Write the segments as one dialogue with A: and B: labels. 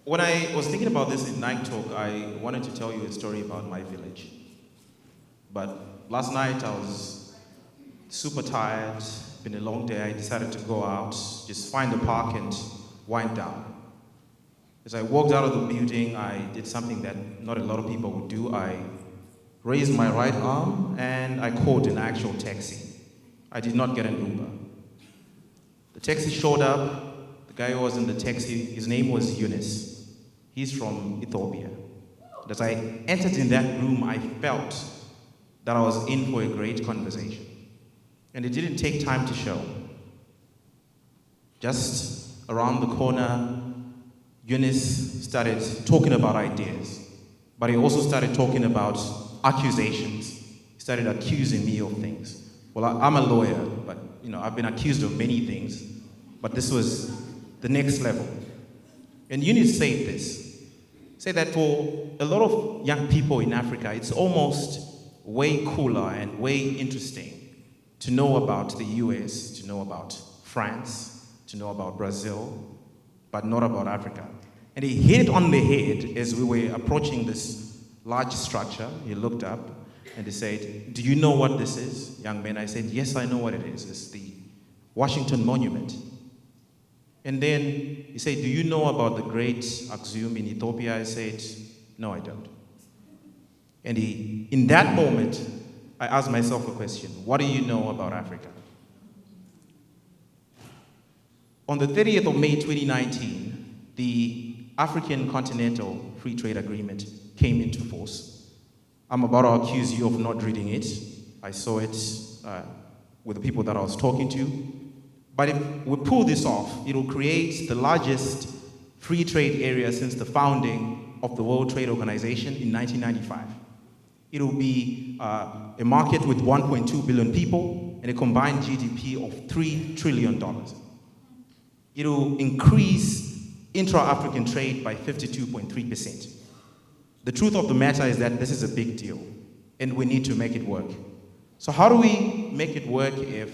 A: When I was thinking about this in Night Talk, I wanted to tell you a story about my village. But last night I was super tired, been a long day. I decided to go out, just find a park and wind down. As I walked out of the building, I did something that not a lot of people would do. I raised my right arm and I called an actual taxi. I did not get an Uber. The taxi showed up. The guy who was in the taxi, his name was Eunice. He's from Ethiopia. As I entered in that room, I felt that I was in for a great conversation. And it didn't take time to show. Just around the corner, Eunice started talking about ideas, but he also started talking about accusations. He started accusing me of things. Well, I'm a lawyer, but I've been accused of many things, but this was the next level. And Eunice said this. Say that for a lot of young people in Africa, it's almost way cooler and way interesting to know about the US, to know about France, to know about Brazil, but not about Africa. And he hit it on the head as we were approaching this large structure. He looked up and he said, "Do you know what this is, young man?" I said, "Yes, I know what it is. It's the Washington Monument." And then he said, "Do you know about the great Axiom in Ethiopia?" I said, "No, I don't." And in that moment, I asked myself a question. What do you know about Africa? On the 30th of May 2019, the African Continental Free Trade Agreement came into force. I'm about to accuse you of not reading it. I saw it with the people that I was talking to. But if we pull this off, it will create the largest free trade area since the founding of the World Trade Organization in 1995. It will be a market with 1.2 billion people and a combined GDP of $3 trillion. It will increase intra-African trade by 52.3%. The truth of the matter is that this is a big deal, and we need to make it work. So how do we make it work if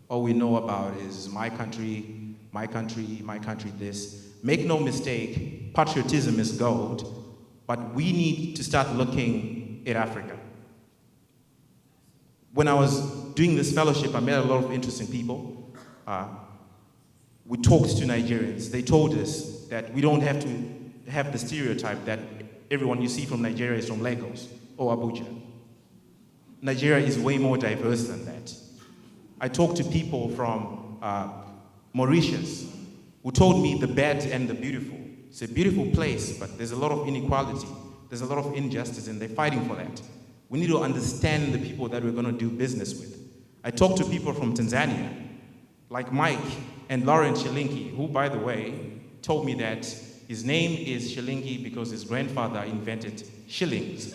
A: all we know about is my country, my country, my country, this? Make no mistake, patriotism is gold, but we need to start looking at Africa. When I was doing this fellowship, I met a lot of interesting people. We talked to Nigerians. They told us that we don't have to have the stereotype that everyone you see from Nigeria is from Lagos or Abuja. Nigeria is way more diverse than that. I talked to people from Mauritius who told me the bad and the beautiful. It's a beautiful place, but there's a lot of inequality. There's a lot of injustice, and they're fighting for that. We need to understand the people that we're going to do business with. I talked to people from Tanzania, like Mike and Lauren Shilingi, who, by the way, told me that his name is Shilingi because his grandfather invented shillings.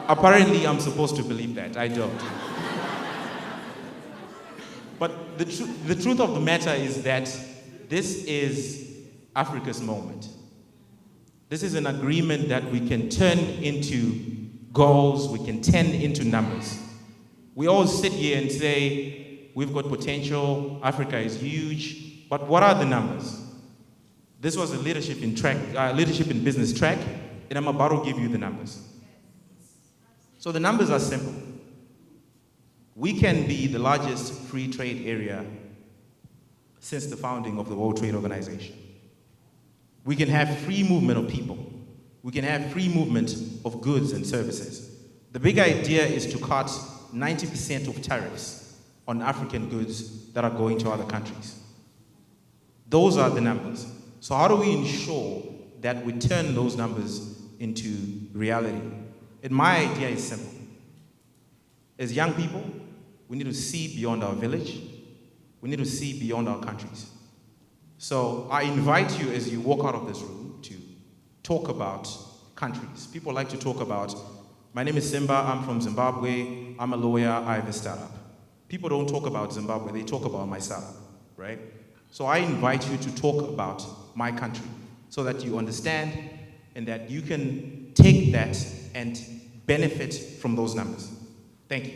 A: Apparently, I'm supposed to believe that. I don't. But the truth of the matter is that this is Africa's moment. This is an agreement that we can turn into goals, we can turn into numbers. We all sit here and say, we've got potential, Africa is huge, but what are the numbers? This was a leadership in business track, and I'm about to give you the numbers. So the numbers are simple. We can be the largest free trade area since the founding of the World Trade Organization. We can have free movement of people. We can have free movement of goods and services. The big idea is to cut 90% of tariffs on African goods that are going to other countries. Those are the numbers. So how do we ensure that we turn those numbers into reality? And my idea is simple. As young people, we need to see beyond our village. We need to see beyond our countries. So I invite you as you walk out of this room to talk about countries. People like to talk about, my name is Simba, I'm from Zimbabwe, I'm a lawyer, I have a startup. People don't talk about Zimbabwe, they talk about my startup, right? So I invite you to talk about my country so that you understand and that you can take that and benefit from those numbers. Thank you.